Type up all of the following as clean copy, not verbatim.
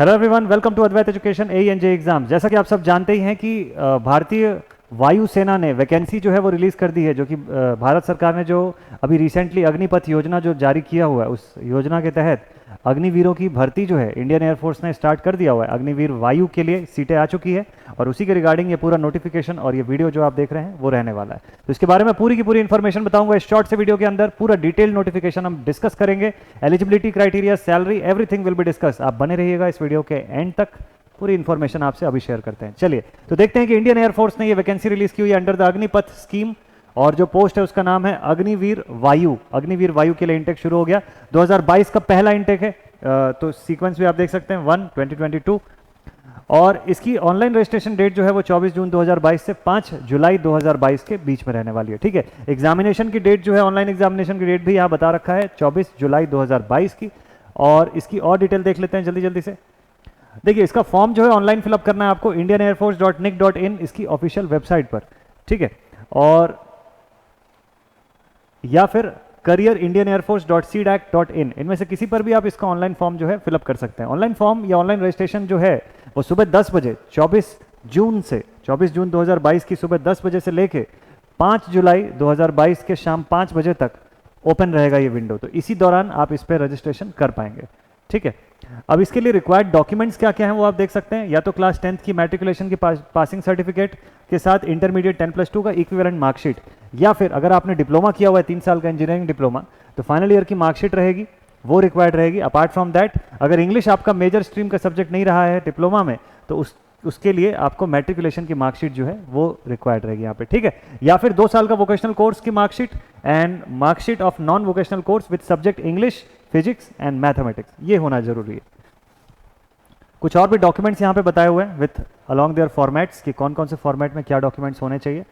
Hello everyone, welcome to Advait education ANJ exam. जैसा कि आप सब जानते ही हैं कि भारतीय वायुसेना ने वैकेंसी जो है वो रिलीज़ कर दी है, जो कि भारत सरकार ने जो अभी रिसेंटली अग्निपथ योजना जो जारी किया हुआ है, उस योजना के तहत अग्निवीरों की भर्ती जो है इंडियन एयरफोर्स ने स्टार्ट कर दिया हुआ है। अग्निवीर वायु के लिए सीटें आ चुकी है और उसी के रिगार्डिंग ये पूरा नोटिफिकेशन और ये वीडियो जो आप देख रहे हैं वो रहने वाला है। तो इसके बारे में पूरी की पूरी इन्फॉर्मेशन बताऊंगा इस शॉर्ट से वीडियो के अंदर। पूरा डिटेल नोटिफिकेशन हम डिस्कस करेंगे, eligibility criteria, salary, everything will be discuss. आप बने रहिएगा इस वीडियो के एंड तक, पूरी इन्फॉर्मेशन आपसे अभी शेयर करते हैं। चलिए तो देखते हैं कि इंडियन एयरफोर्स ने ये वैकेंसी रिलीज की हुई है अंडर द अग्निपथ स्कीम, और जो पोस्ट है उसका नाम है अग्निवीर वायु। अग्निवीर वायु के लिए इंटेक शुरू हो गया। 2022 का पहला इंटेक है, तो सीक्वेंस भी आप देख सकते हैं 1/2022, और इसकी ऑनलाइन रजिस्ट्रेशन डेट जो है वो 24 जून 2022 से 5 जुलाई 2022 के बीच में रहने वाली है। ठीक है, एग्जामिनेशन की डेट जो है, ऑनलाइन एग्जामिनेशन की डेट भी यहाँ बता रखा है 24 जुलाई 2022 की। और इसकी और डिटेल देख लेते हैं जल्दी जल्दी से। देखिए, इसका फॉर्म जो है ऑनलाइन फिलअप करना है आपको indianairforce.nic.in इसकी ऑफिशियल वेबसाइट पर, ठीक है, और या फिर careerindianairforce.cdac.in, इनमें से किसी पर भी आप इसका ऑनलाइन फॉर्म जो है फिलअप कर सकते हैं। ऑनलाइन फॉर्म या ऑनलाइन रजिस्ट्रेशन जो है वो सुबह 10 बजे 24 जून 2022 की सुबह 10 बजे से लेके 5 जुलाई 2022 के शाम 5 बजे तक ओपन रहेगा ये विंडो। तो इसी दौरान आप इस पर रजिस्ट्रेशन कर पाएंगे। ठीक है, अब इसके लिए रिक्वायर्ड डॉक्यूमेंट्स क्या क्या हैं वो आप देख सकते हैं। या तो क्लास 10th की मैट्रिकुलेशन की पासिंग सर्टिफिकेट के साथ इंटरमीडिएट 10+2 का इक्विवेलेंट मार्कशीट, या फिर अगर आपने डिप्लोमा किया हुआ है 3 साल का इंजीनियरिंग डिप्लोमा, तो फाइनल ईयर की मार्कशीट रहेगी, वो रिक्वायर्ड रहेगी। अपार्ट फ्रॉम दैट, अगर इंग्लिश आपका मेजर स्ट्रीम का सब्जेक्ट नहीं रहा है डिप्लोमा में, तो उसके लिए आपको मैट्रिकुलेशन की मार्कशीट जो है वो रिक्वायर्ड रहेगी यहाँ पे। ठीक है, या फिर 2 साल का वोकेशनल कोर्स की marksheet and marksheet of non vocational course with subject English, physics and mathematics, ये होना जरूरी है। कुछ और भी डॉक्यूमेंट्स यहाँ पे बताए हुए हैं विथ अलॉन्ग देयर फॉर्मेट्स कि कौन कौन से फॉर्मेट में क्या डॉक्यूमेंट्स होने चाहिए।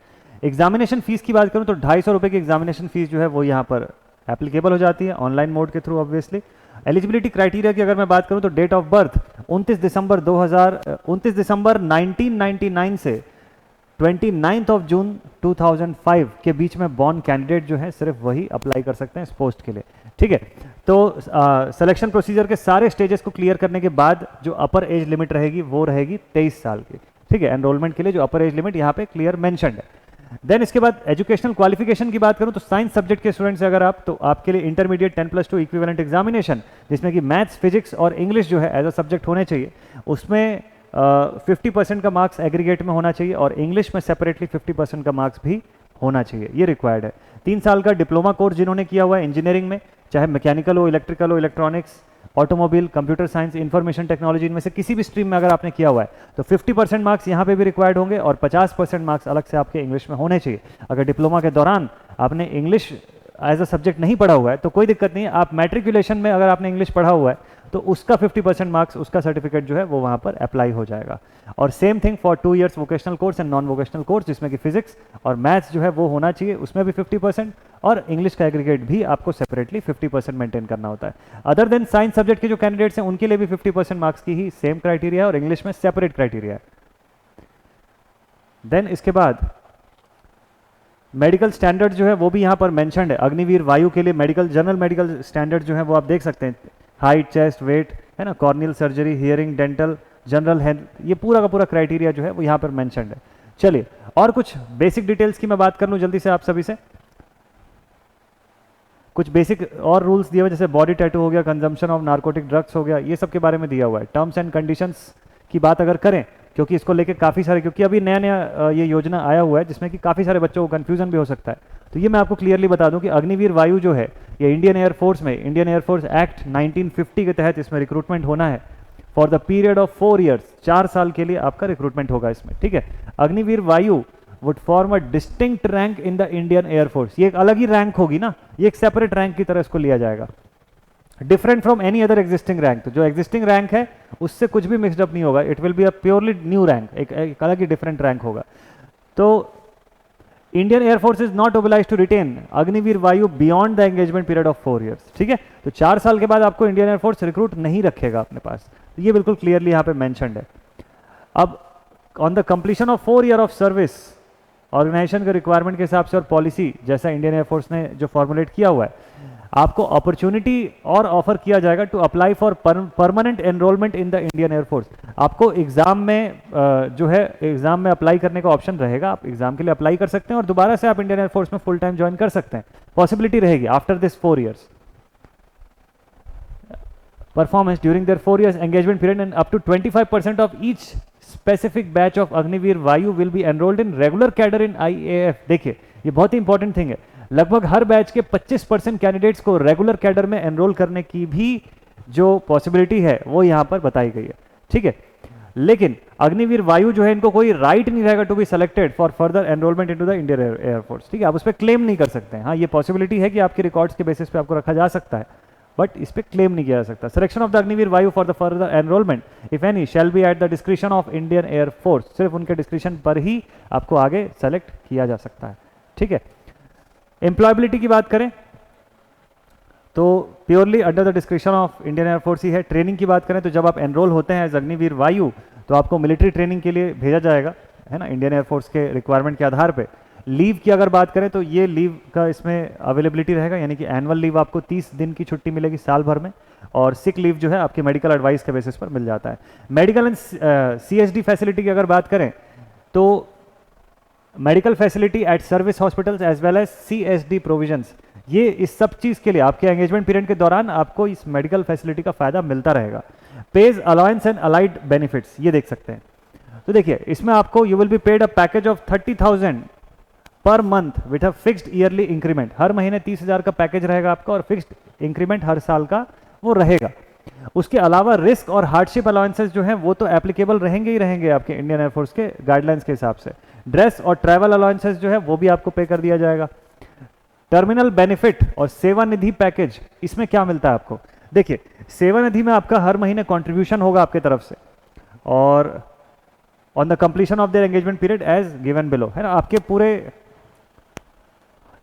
एग्जामिनेशन फीस की बात करूँ तो 250 रुपये की एग्जामिनेशन फीस जो है वो यहाँ पर एप्लीकेबल हो जाती है ऑनलाइन मोड के थ्रू ऑब्वियसली। एलिजिबिलिटी क्राइटेरिया की अगर मैं बात करूँ तो डेट ऑफ बर्थ 29 दिसंबर 1999 से 29 जून 2005 के बीच में बॉर्न कैंडिडेट जो है सिर्फ वही अप्लाई कर सकते हैं इस पोस्ट के लिए। ठीक है, तो सिलेक्शन प्रोसीजर के सारे स्टेजेस को क्लियर करने के बाद जो अपर एज लिमिट रहेगी वो रहेगी 23 साल की। ठीक है, एनरोलमेंट के लिए जो अपर एज लिमिट यहाँ पे क्लियर मेंशन्ड है। देन इसके बाद एजुकेशनल क्वालिफिकेशन की बात करूं तो साइंस सब्जेक्ट के स्टूडेंट्स अगर आप, तो आपके लिए इंटरमीडिएट 10+2 इक्विवेलेंट एग्जामिनेशन, जिसमें कि मैथ्स, फिजिक्स और इंग्लिश जो है एज अ सब्जेक्ट होने चाहिए, उसमें 50% का मार्क्स एग्रीगेट में होना चाहिए और इंग्लिश में सेपरेटली 50% का मार्क्स भी होना चाहिए, ये रिक्वायर्ड है। 3 साल का डिप्लोमा कोर्स जिन्होंने किया हुआ है इंजीनियरिंग में, चाहे मैकेनिकल हो, इलेक्ट्रिकल हो, electronics, automobile, computer science, information technology, इनमें से किसी भी स्ट्रीम में अगर आपने किया हुआ है तो 50% मार्क्स यहाँ पे भी रिक्वायर्ड होंगे और 50% मार्क्स अलग से आपके इंग्लिश में होने चाहिए। अगर डिप्लोमा के दौरान आपने इंग्लिश एज अ सब्जेक्ट नहीं पढ़ा हुआ है तो कोई दिक्कत नहीं है, आप मैट्रिकुलेशन में अगर आपने इंग्लिश पढ़ा हुआ है तो उसका 50% मार्क्स, उसका सर्टिफिकेट जो है वो वहाँ पर अप्लाई हो जाएगा। और same thing for 2 years vocational course and non vocational course, जिसमें कि फिजिक्स और मैथ्स जो है वो होना चाहिए, उसमें भी 50%, और इंग्लिश का एग्रीगेट भी आपको सेपरेटली 50% मेंटेन करना होता है। अदर देन साइंस सब्जेक्ट के जो कैंडिडेट्स हैं उनके लिए भी 50% मार्क्स की ही सेम क्राइटेरिया है और इंग्लिश में सेपरेट क्राइटेरिया है। देन इसके बाद मेडिकल स्टैंडर्ड जो है वो भी यहाँ पर मेंशन्ड है। अग्निवीर वायु के लिए मेडिकल, जनरल मेडिकल स्टैंडर्ड जो है वो आप देख सकते हैं, हाइट, चेस्ट, वेट, है ना, corneal surgery, hearing, dental, general health, ये पूरा का पूरा क्राइटेरिया जो है वो यहाँ पर मेंशन्ड है। चलिए, और कुछ बेसिक डिटेल्स की मैं बात कर लूँ जल्दी से आप सभी से। कुछ बेसिक और रूल्स दिए हुए, जैसे बॉडी टैटू हो गया, कंजम्पशन ऑफ नार्कोटिक ड्रग्स हो गया, ये सब के बारे में दिया हुआ है। टर्म्स एंड कंडीशंस की बात अगर करें, क्योंकि इसको लेके काफ़ी सारे, क्योंकि अभी नया नया ये योजना आया हुआ है जिसमें कि काफ़ी सारे बच्चों को कन्फ्यूजन भी हो सकता है, तो ये मैं आपको क्लियरली बता दूं कि अग्निवीर वायु जो है ये इंडियन एयरफोर्स में, इंडियन एयरफोर्स एक्ट 1950 के तहत इसमें रिक्रूटमेंट होना है for the period of 4 years, 4 साल के लिए आपका रिक्रूटमेंट होगा इसमें। ठीक है, अग्निवीर वायु would form a distinct rank in the Indian air force, ये एक अलग ही रैंक होगी ना, ये एक सेपरेट रैंक की तरह इसको लिया जाएगा, different from any other existing rank. तो जो एग्जिस्टिंग रैंक है उससे कुछ भी मिक्सड अप नहीं होगा, it will be a purely new rank, एक अलग ही डिफरेंट रैंक होगा। तो Indian Air Force is not oblige to retain Agniveer Vayu beyond the engagement period of 4 years. ठीक है, तो 4 साल के बाद आपको इंडियन एयरफोर्स रिक्रूट नहीं रखेगा अपने पास, तो ये बिल्कुल क्लियरली यहाँ पे मेंशन्ड है। अब on the completion of 4 year of service, organisation के रिक्वायरमेंट के हिसाब से और पॉलिसी जैसा इंडियन एयरफोर्स ने जो फॉर्मुलेट किया हुआ है, आपको अपॉर्चुनिटी और ऑफर किया जाएगा to apply for permanent enrolment in the Indian air force. आपको एग्जाम में जो है एग्जाम में अप्लाई करने का ऑप्शन रहेगा, आप एग्जाम के लिए अप्लाई कर सकते हैं और दोबारा से आप इंडियन एयरफोर्स में फुल टाइम ज्वाइन कर सकते हैं, पॉसिबिलिटी रहेगी after this 4 years performance during their 4 years engagement period, and up to 25% of each specific batch of Agniveer वायु will be enrolled in regular cadre in IAF। देखिए ये बहुत ही important thing है, लगभग हर बैच के 25% कैंडिडेट्स को रेगुलर कैडर में enrol करने की भी जो पॉसिबिलिटी है वो यहाँ पर बताई गई है, ठीक है। लेकिन अग्निवीर वायु जो है इनको कोई राइट नहीं रहेगा to be selected for further enrolment into the Indian air force, ठीक है। आप उस पर क्लेम नहीं कर सकते हैं, हाँ ये पॉसिबिलिटी है कि आपके रिकॉर्ड्स के बेसिस पे आपको रखा जा सकता है, बट इस पे क्लेम नहीं किया जा सकता। सिलेक्शन ऑफ द अग्निवीर वायु for the further enrolment if any shall be at the description of Indian air force, सिर्फ उनके डिस्क्रिप्शन पर ही आपको आगे सेलेक्ट किया जा सकता है, ठीक है। एम्प्लॉयबिलिटी की बात करें तो purely under the description of Indian Air Force ही है। ट्रेनिंग की बात करें तो जब आप एनरोल होते हैं एज अग्निवीर वायु तो आपको मिलिट्री ट्रेनिंग के लिए भेजा जाएगा, है ना, इंडियन एयरफोर्स के रिक्वायरमेंट के आधार पे। लीव की अगर बात करें तो ये लीव का इसमें अवेलेबिलिटी रहेगा, यानी कि एनुअल लीव आपको 30 दिन की छुट्टी मिलेगी साल भर में, और सिक लीव जो है आपकी मेडिकल एडवाइस के बेसिस पर मिल जाता है। मेडिकल एंड CSD फैसिलिटी की अगर बात करें तो medical facility at service hospitals as well as CSD provisions, ये इस सब चीज़ के लिए आपके एंगेजमेंट पीरियड के दौरान आपको इस मेडिकल फैसिलिटी का फायदा मिलता रहेगा। Page allowance and allied benefits ये देख सकते हैं। तो देखिए इसमें आपको you will be paid a package of 30,000 per month with a fixed yearly increment, हर महीने 30,000 का पैकेज रहेगा आपका और फिक्स्ड इंक्रीमेंट हर साल का वो रहेगा। उसके अलावा रिस्क और हार्डशिप अलाउंसेस जो हैं वो तो एप्लीकेबल रहेंगे ही रहेंगे आपके इंडियन एयरफोर्स के गाइडलाइंस के हिसाब से। ड्रेस और ट्रैवल अलाउंसेस जो है वो भी आपको पे कर दिया जाएगा। टर्मिनल बेनिफिट और सेवानिधि पैकेज, इसमें क्या मिलता है आपको? देखिए सेवानिधि में आपका हर महीने कॉन्ट्रीब्यूशन होगा आपके तरफ से, और on the completion of their engagement period as given below, है ना, आपके पूरे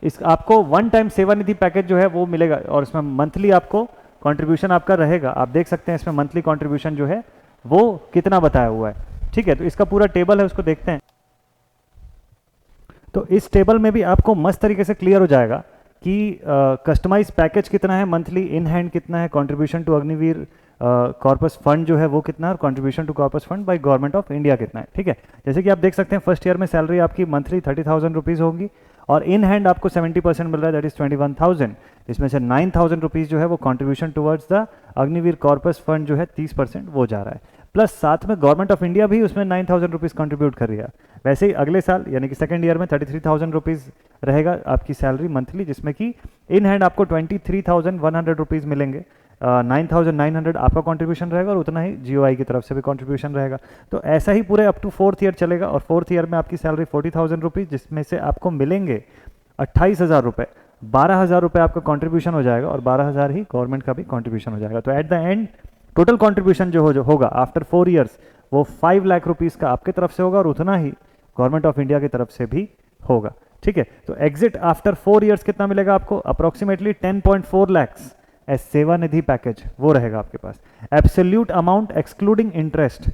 इस आपको वन टाइम सेवानिधि पैकेज जो है वो मिलेगा और इसमें मंथली आपको कंट्रीब्यूशन आपका रहेगा। आप देख सकते हैं इसमें मंथली कंट्रीब्यूशन जो है वो कितना बताया हुआ है, ठीक है। तो इसका पूरा टेबल है, उसको देखते हैं। तो इस टेबल में भी आपको मस्त तरीके से क्लियर हो जाएगा कि कस्टमाइज पैकेज कितना है मंथली, इन हैंड कितना है, contribution to Agniveer corpus fund जो है वो कितना है, और contribution to corpus fund by government of India कितना है, ठीक है। जैसे कि आप देख सकते हैं फर्स्ट ईयर में सैलरी आपकी मंथली 30,000 रुपीज़ होगी और इन हैंड आपको 70% मिल रहा है, दैट इज 21,000। इसमें से 9,000 रुपीज़ जो है वो contribution towards the Agniveer corpus fund जो है 30% वो जा रहा है, प्लस साथ में गवर्नमेंट ऑफ इंडिया भी उसमें 9,000 रुपीज़ कंट्रीब्यूट कर रही है। वैसे ही अगले साल यानी कि सेकंड ईयर में 33,000 रुपीज़ रहेगा आपकी सैलरी मंथली, जिसमें कि इन हैंड आपको 23,100 रुपीज़ मिलेंगे। 9,900 आपका कंट्रीब्यूशन रहेगा और उतना ही GOI की तरफ से भी कंट्रीब्यूशन रहेगा। तो ऐसा ही पूरे अप टू 4th ईयर चलेगा और 4th ईयर में आपकी सैलरी 40,000 रुपीज़, जिसमें से आपको मिलेंगे 28,000 रुपये, 12,000 रुपये आपका कंट्रीब्यूशन हो जाएगा और 12,000 ही गवर्नमेंट का भी कंट्रीब्यूशन हो जाएगा। तो at the end total contribution जो होगा आफ्टर 4 ईयर्स वो 5 लाख रुपीज़ का आपके तरफ से होगा और उतना ही गवर्नमेंट ऑफ इंडिया की तरफ से भी होगा, ठीक है। तो एग्जिट आफ्टर 4 ईयर्स कितना मिलेगा आपको? Approximately 10.4 lakhs as Sevanidhi package वो रहेगा आपके पास। Absolute amount excluding interest,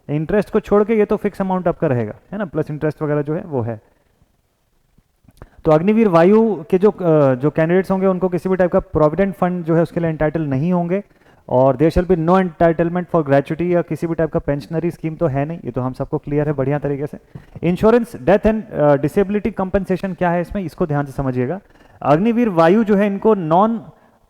interest को छोड़ के ये तो फिक्स अमाउंट आपका रहेगा, है ना, प्लस इंटरेस्ट वगैरह जो है वो है। तो अग्निवीर वायु के जो कैंडिडेट्स होंगे उनको किसी भी टाइप का प्रोविडेंट फंड जो है उसके लिए एंटाइटल नहीं होंगे, और there shall be no entitlement for gratuity या किसी भी टाइप का पेंशनरी स्कीम तो है नहीं, ये तो हम सबको क्लियर है बढ़िया तरीके से। Insurance, death and disability compensation क्या है इसमें, इसको ध्यान से समझिएगा। अग्निवीर वायु जो है इनको नॉन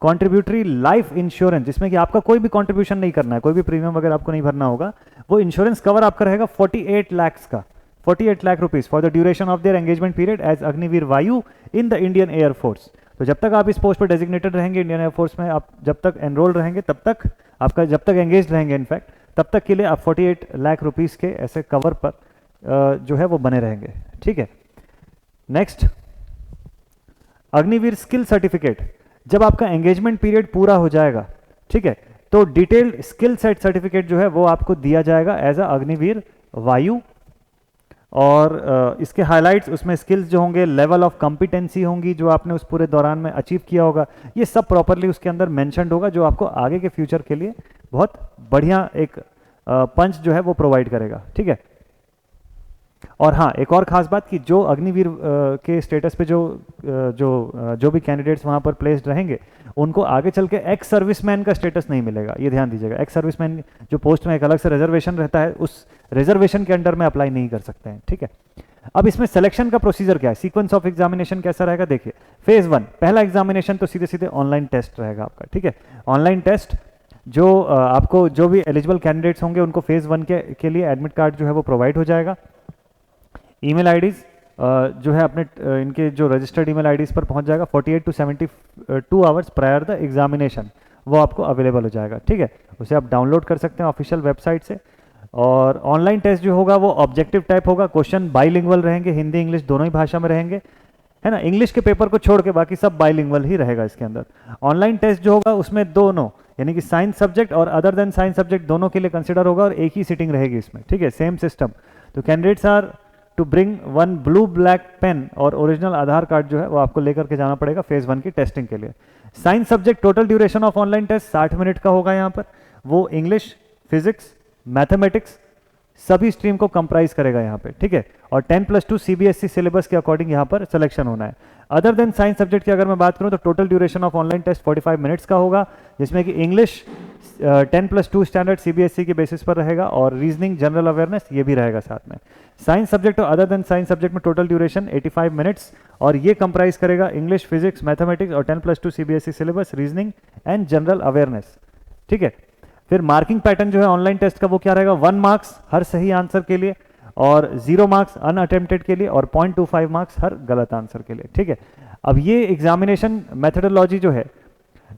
कॉन्ट्रीब्यूटरी लाइफ इंश्योरेंस, जिसमें कि आपका कोई भी कॉन्ट्रीब्यूशन नहीं करना है, कोई भी प्रीमियम वगैरह आपको नहीं भरना होगा, वो इंश्योरेंस कवर आपका रहेगा 48 lakhs का, 48 lakh rupees for the duration of their engagement period as Agniveer Vayu in the Indian air force. तो जब तक आप इस पोस्ट पर डेजिग्नेटेड रहेंगे इंडियन एयरफोर्स में, आप जब तक एनरोल रहेंगे तब तक आपका, जब तक एंगेज रहेंगे इनफैक्ट, तब तक के लिए आप 48 लाख रुपीज़ के ऐसे कवर पर जो है वो बने रहेंगे, ठीक है। नेक्स्ट, अग्निवीर स्किल सर्टिफिकेट, जब आपका एंगेजमेंट पीरियड पूरा हो जाएगा, ठीक है, तो डिटेल्ड स्किल सेट सर्टिफिकेट जो है वो आपको दिया जाएगा एज अ अग्निवीर वायु, और इसके हाइलाइट्स उसमें स्किल्स जो होंगे, लेवल ऑफ कॉम्पिटेंसी होंगी जो आपने उस पूरे दौरान में अचीव किया होगा, ये सब प्रॉपरली उसके अंदर मेंशन्ड होगा, जो आपको आगे के फ्यूचर के लिए बहुत बढ़िया एक पंच जो है वो प्रोवाइड करेगा, ठीक है। और हाँ, एक और खास बात कि जो अग्निवीर के स्टेटस पे जो भी कैंडिडेट्स वहाँ पर प्लेस्ड रहेंगे, उनको आगे चल के एक्स सर्विसमैन का स्टेटस नहीं मिलेगा, ये ध्यान दीजिएगा। एक्स सर्विसमैन जो पोस्ट में एक अलग से रिजर्वेशन रहता है, उस रिजर्वेशन के अंडर में अप्लाई नहीं कर सकते हैं, ठीक है। अब इसमें सिलेक्शन का प्रोसीजर क्या है, सीक्वेंस ऑफ एग्जामिनेशन कैसा रहेगा, देखिए। फेज 1 पहला एग्जामिनेशन तो सीधे सीधे ऑनलाइन टेस्ट रहेगा आपका, ठीक है। ऑनलाइन टेस्ट जो आपको जो भी एलिजिबल कैंडिडेट्स होंगे उनको फेज 1 के लिए एडमिट कार्ड जो है वो प्रोवाइड हो जाएगा। ईमेल आईडीज जो है अपने इनके जो रजिस्टर्ड ईमेल आईडीज पर पहुंच जाएगा 48 to 72 hours prior the examination, वो आपको अवेलेबल हो जाएगा, ठीक है। उसे आप डाउनलोड कर सकते हैं ऑफिशियल वेबसाइट से। और ऑनलाइन टेस्ट जो होगा वो ऑब्जेक्टिव टाइप होगा, क्वेश्चन बाइलिंगुअल रहेंगे, हिंदी इंग्लिश दोनों ही भाषा में रहेंगे, है ना। इंग्लिश के पेपर को छोड़ के बाकी सब बाइलिंगुअल ही रहेगा इसके अंदर। ऑनलाइन टेस्ट जो होगा उसमें दोनों यानी कि साइंस सब्जेक्ट और अदर देन साइंस सब्जेक्ट दोनों के लिए कंसिडर होगा और एक ही सीटिंग रहेगी इसमें, ठीक है, सेम सिस्टम। तो candidates are to bring 1 blue black pen और ओरिजिनल आधार कार्ड जो है वो आपको लेकर के जाना पड़ेगा फेज 1 की टेस्टिंग के लिए। Science subject total duration of online test 60 minute का होगा यहाँ पर, वो इंग्लिश, फिजिक्स, मैथमेटिक्स सभी स्ट्रीम को कंप्राइज करेगा यहाँ पे, ठीक है। और 10+2 CBSE सिलेबस के अकॉर्डिंग यहाँ पर सिलेक्शन होना है। अदर देन साइंस सब्जेक्ट की अगर मैं बात करूँ तो total duration of online test 45 minutes का होगा, जिसमें कि इंग्लिश 10+2 स्टैंडर्ड CBSE के बेसिस पर रहेगा और रीजनिंग, जनरल अवेयरनेस ये भी रहेगा साथ में। साइंस सब्जेक्ट और अदर देन साइंस सब्जेक्ट में टोटल ड्यूरेशन 85 मिनट्स और ये कंप्राइज करेगा इंग्लिश, फिजिक्स, मैथमेटिक्स और 10+2 CBSE syllabus, reasoning and general awareness, ठीक है। फिर मार्किंग पैटर्न जो है ऑनलाइन टेस्ट का वो क्या रहेगा, 1 मार्क्स हर सही आंसर के लिए और 0 मार्क्स अनअटेम्प्टेड के लिए और 0.25 मार्क्स हर गलत आंसर के लिए, ठीक है। अब ये एग्जामिनेशन मेथडोलॉजी जो है,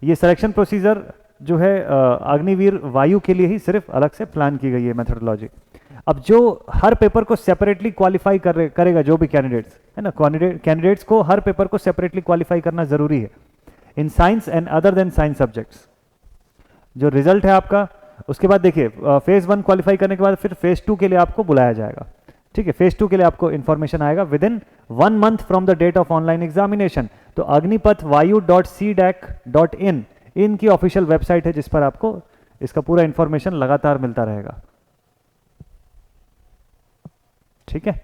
ये सिलेक्शन प्रोसीजर जो है अग्निवीर वायु के लिए ही सिर्फ अलग से प्लान की गई है मेथडोलॉजी। अब जो हर पेपर को सेपरेटली क्वालिफाई करेगा जो भी कैंडिडेट्स है ना, कैंडिडेट्स को हर पेपर को सेपरेटली क्वालिफाई करना जरूरी है in science and other than science subjects. जो रिजल्ट है आपका, उसके बाद देखिए फेज 1 क्वालिफाई करने के बाद फिर फेज 2 के लिए आपको बुलाया जाएगा, ठीक है। फेज 2 के लिए आपको इन्फॉर्मेशन आएगा within 1 month from the date of online examination. तो agnipathvayu.cdac.in इनकी ऑफिशियल वेबसाइट है जिस पर आपको इसका पूरा इंफॉर्मेशन लगातार मिलता रहेगा, ठीक है।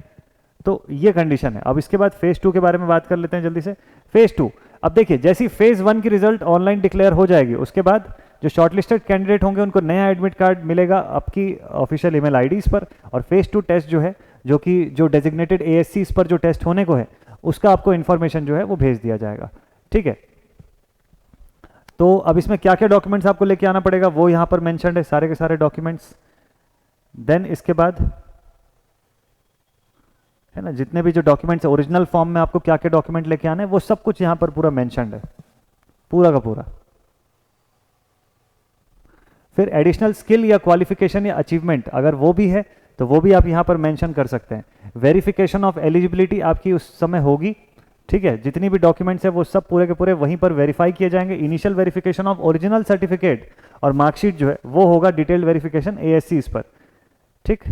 तो ये कंडीशन है। अब इसके बाद फेज 2 के बारे में बात कर लेते हैं जल्दी से। फेज 2, अब देखिए जैसी फेज 1 की रिजल्ट ऑनलाइन डिक्लेयर हो जाएगी, उसके बाद जो शॉर्टलिस्टेड कैंडिडेट होंगे उनको नया एडमिट कार्ड मिलेगा आपकी ऑफिशियल ईमेल आईडीज पर। और फेज 2 टेस्ट जो है, जो कि जो डेजिग्नेटेड ASCs पर जो टेस्ट होने को है, उसका आपको इन्फॉर्मेशन जो है वो भेज दिया जाएगा, ठीक है। तो अब इसमें क्या क्या डॉक्यूमेंट्स आपको लेके आना पड़ेगा वो यहाँ पर मेंशन्ड है, सारे के सारे डॉक्यूमेंट्स। देन इसके बाद है ना, जितने भी जो डॉक्यूमेंट्स ओरिजिनल फॉर्म में आपको क्या क्या डॉक्यूमेंट लेके आने हैं वो सब कुछ यहाँ पर पूरा मेंशन्ड है, पूरा का पूरा। फिर एडिशनल स्किल या क्वालिफिकेशन या अचीवमेंट अगर वो भी है तो वो भी आप यहाँ पर मेंशन कर सकते हैं। वेरिफिकेशन ऑफ एलिजिबिलिटी आपकी उस समय होगी, ठीक है। जितनी भी डॉक्यूमेंट्स है वो सब पूरे के पूरे वहीं पर वेरीफाई किए जाएंगे। Initial verification of original certificate और मार्कशीट जो है वो होगा डिटेल्ड वेरिफिकेशन ASCs पर, ठीक।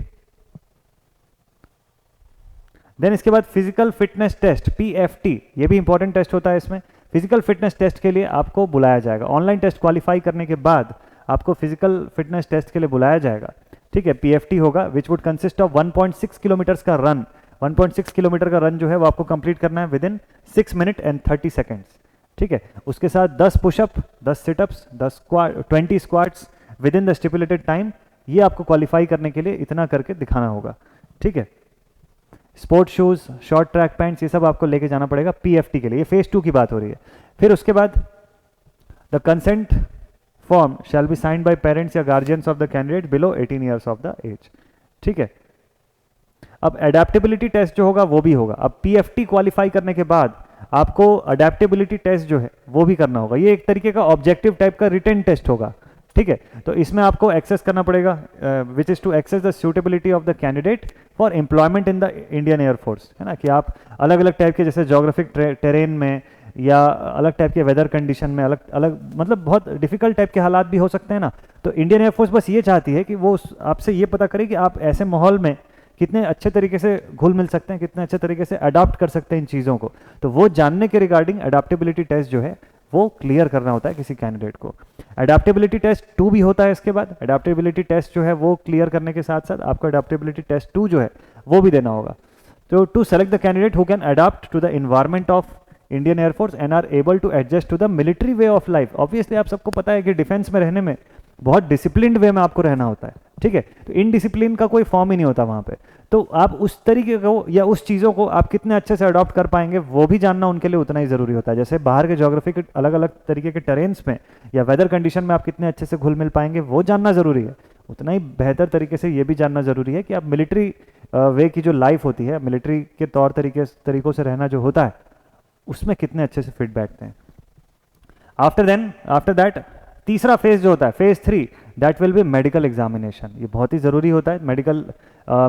देन इसके बाद फिजिकल फिटनेस टेस्ट PFT, ये भी इंपॉर्टेंट टेस्ट होता है। इसमें फिजिकल फिटनेस टेस्ट के लिए आपको बुलाया जाएगा। ऑनलाइन टेस्ट क्वालिफाई करने के बाद आपको फिजिकल फिटनेस टेस्ट के लिए बुलाया जाएगा, ठीक है। PFT होगा which would consist of 1.6 kilometers का रन। 1.6 किलोमीटर का रन जो है वो आपको कंप्लीट करना है within 6 minute and 30 seconds, ठीक है। उसके साथ 10 push up, 10 sit ups, 20 squats within the stipulated time. ये आपको क्वालिफाई करने के लिए इतना करके दिखाना होगा, ठीक है। Sport shoes, short track pants, ये सब आपको लेके जाना पड़ेगा PFT के लिए। ये फेज 2 की बात हो रही है। फिर उसके बाद the consent form shall be signed by parents या guardians of the candidate below 18 years of the age, ठीक है। अब अडेप्टेबिलिटी टेस्ट जो होगा वो भी होगा। अब PFT क्वालिफाई करने के बाद आपको अडेप्टेबिलिटी टेस्ट जो है वो भी करना होगा। ये एक तरीके का ऑब्जेक्टिव टाइप का रिटन टेस्ट होगा, ठीक है। तो इसमें आपको एक्सेस करना पड़ेगा which is to access the suitability of the candidate for employment in the Indian air force, है ना। कि आप अलग अलग टाइप के जैसे जोग्राफिक टेरेन में या अलग टाइप के वेदर कंडीशन में अलग अलग मतलब बहुत डिफिकल्ट टाइप के हालात भी हो सकते हैं ना। तो इंडियन एयरफोर्स बस ये चाहती है कि वो आपसे ये पता करे कि आप ऐसे माहौल में कितने अच्छे तरीके से घुल मिल सकते हैं, कितने अच्छे तरीके से अडॉप्ट कर सकते हैं इन चीज़ों को। तो वो जानने के रिगार्डिंग अडॉप्टेबिलिटी टेस्ट जो है वो क्लियर करना होता है किसी कैंडिडेट को। अडेप्टेबिलिटी टेस्ट 2 भी होता है इसके बाद। अडेप्टेबिलिटी टेस्ट जो है वो क्लियर करने के साथ साथ आपको अडेप्टेबिलिटी टेस्ट 2 जो है वो भी देना होगा। तो to select the candidate who can adapt to the environment of Indian air force and are able to adjust to the military way of life. Obviously आप सबको पता है कि डिफेंस में रहने में बहुत डिसिप्लिन्ड वे में आपको रहना होता है, ठीक है। तो इनडिसिप्लिन का कोई फॉर्म ही नहीं होता वहाँ पे। तो आप उस तरीके को या उस चीज़ों को आप कितने अच्छे से अडॉप्ट कर पाएंगे वो भी जानना उनके लिए उतना ही ज़रूरी होता है। जैसे बाहर के ज्योग्राफी के अलग अलग तरीके के टेरेन्स में या वेदर कंडीशन में आप कितने अच्छे से घुल मिल पाएंगे वो जानना ज़रूरी है, उतना ही बेहतर तरीके से ये भी जानना ज़रूरी है कि आप मिलिट्री वे की जो लाइफ होती है, मिलिट्री के तौर तरीकों से रहना जो होता है उसमें कितने अच्छे से फिट बैठते हैं। आफ्टर दैट तीसरा फेज जो होता है, phase 3, that will be medical examination. ये बहुत ही ज़रूरी होता है।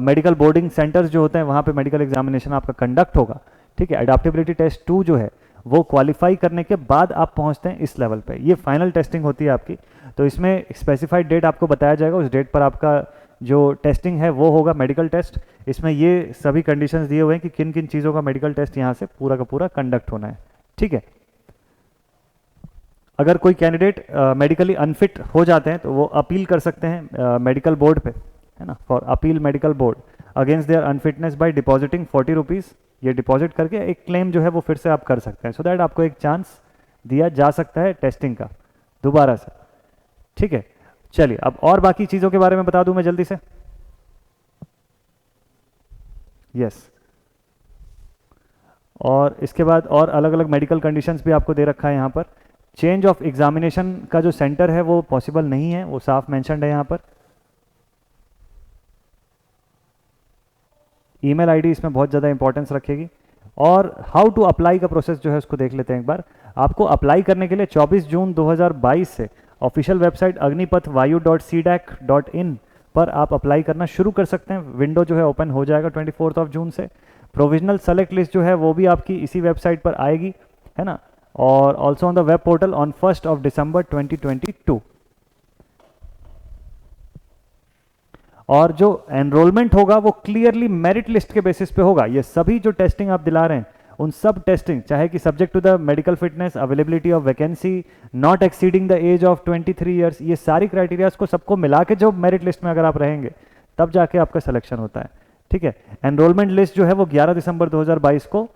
मेडिकल बोर्डिंग सेंटर्स जो होते हैं वहाँ पे मेडिकल एग्जामिनेशन आपका कंडक्ट होगा, ठीक है। अडेप्टेबिलिटी टेस्ट 2 जो है वो क्वालिफाई करने के बाद आप पहुँचते हैं इस लेवल पे। ये फाइनल टेस्टिंग होती है आपकी। तो इसमें स्पेसिफाइड डेट आपको बताया जाएगा, उस डेट पर आपका जो टेस्टिंग है वो होगा मेडिकल टेस्ट। इसमें ये सभी कंडीशंस दिए हुए हैं कि किन किन चीज़ों का मेडिकल टेस्ट यहाँ से पूरा का पूरा कंडक्ट होना है, ठीक है। अगर कोई कैंडिडेट मेडिकली अनफिट हो जाते हैं तो वो अपील कर सकते हैं मेडिकल बोर्ड पे, है ना, for appeal medical board against their unfitness by depositing 40 rupees. ये डिपॉजिट करके एक क्लेम जो है वो फिर से आप कर सकते हैं, सो दैट आपको एक चांस दिया जा सकता है टेस्टिंग का दोबारा से, ठीक है। चलिए अब और बाकी चीज़ों के बारे में बता दूं मैं जल्दी से। यस, और इसके बाद और अलग अलग मेडिकल कंडीशंस भी आपको दे रखा है यहाँ पर। चेंज ऑफ एग्जामिनेशन का जो सेंटर है वो पॉसिबल नहीं है, वो साफ मेंशन्ड है यहाँ पर। ईमेल आईडी इसमें बहुत ज़्यादा इंपॉर्टेंस रखेगी। और हाउ टू अप्लाई का प्रोसेस जो है उसको देख लेते हैं एक बार। आपको अप्लाई करने के लिए 24 जून 2022 से ऑफिशियल वेबसाइट agnipatvayu.cdac.in पर आप अप्लाई करना शुरू कर सकते हैं। विंडो जो है ओपन हो जाएगा 24 जून से। प्रोविजनल सेलेक्ट लिस्ट जो है वो भी आपकी इसी वेबसाइट पर आएगी, है ना, और also on the web portal on 1 दिसंबर 2022। और जो एनरोलमेंट होगा वो क्लियरली मेरिट लिस्ट के बेसिस पे होगा। ये सभी जो टेस्टिंग आप दिला रहे हैं उन सब टेस्टिंग, चाहे कि subject to the medical fitness, availability of vacancy, not exceeding the age of 23 years, ये सारी क्राइटेरियाज को सबको मिला के जो मेरिट लिस्ट में अगर आप रहेंगे तब जाके आपका सिलेक्शन होता है, ठीक है। एनरोलमेंट लिस्ट जो है वो 11 दिसंबर 2022 को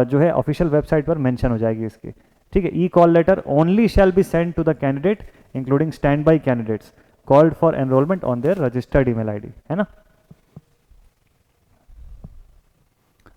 जो है ऑफिशियल वेबसाइट पर मेंशन हो जाएगी इसकी, ठीक है। E call letter only shall be send to the candidate including stand by candidates called for enrolment on their registered email ID, है ना।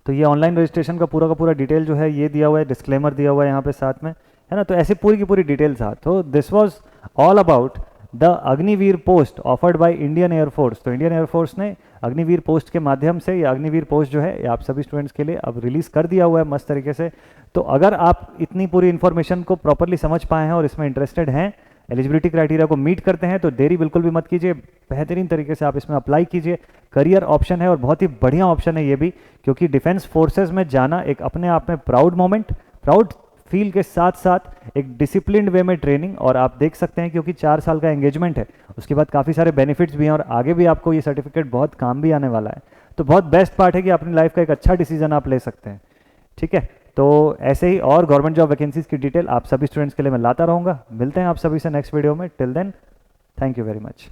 तो ये ऑनलाइन रजिस्ट्रेशन का पूरा डिटेल जो है ये दिया हुआ है, डिस्क्लेमर दिया हुआ है यहाँ पे साथ में, है ना। तो ऐसे पूरी की पूरी डिटेल साथ। तो this was all about the Agniveer post offered by Indian air force. तो इंडियन एयरफोर्स ने अग्निवीर पोस्ट के माध्यम से, ये अग्निवीर पोस्ट जो है ये आप सभी स्टूडेंट्स के लिए अब रिलीज कर दिया हुआ है मस्त तरीके से। तो अगर आप इतनी पूरी इन्फॉर्मेशन को प्रॉपरली समझ पाए हैं और इसमें इंटरेस्टेड हैं, एलिजिबिलिटी क्राइटेरिया को मीट करते हैं, तो देरी बिल्कुल भी मत कीजिए, बेहतरीन तरीके से आप इसमें अप्लाई कीजिए। करियर ऑप्शन है और बहुत ही बढ़िया ऑप्शन है ये भी, क्योंकि डिफेंस फोर्सेस में जाना एक अपने आप में प्राउड मोमेंट, प्राउड फील के साथ साथ एक डिसिप्लिन्ड वे में ट्रेनिंग, और आप देख सकते हैं क्योंकि 4 साल का एंगेजमेंट है, उसके बाद काफ़ी सारे बेनिफिट्स भी हैं और आगे भी आपको ये सर्टिफिकेट बहुत काम भी आने वाला है। तो बहुत बेस्ट पार्ट है कि अपनी लाइफ का एक अच्छा डिसीजन आप ले सकते हैं, ठीक है। तो ऐसे ही और गवर्नमेंट जॉब वैकेंसीज की डिटेल आप सभी स्टूडेंट्स के लिए मैं लाता रहूँगा। मिलते हैं आप सभी से नेक्स्ट वीडियो में। Till then, thank you very much.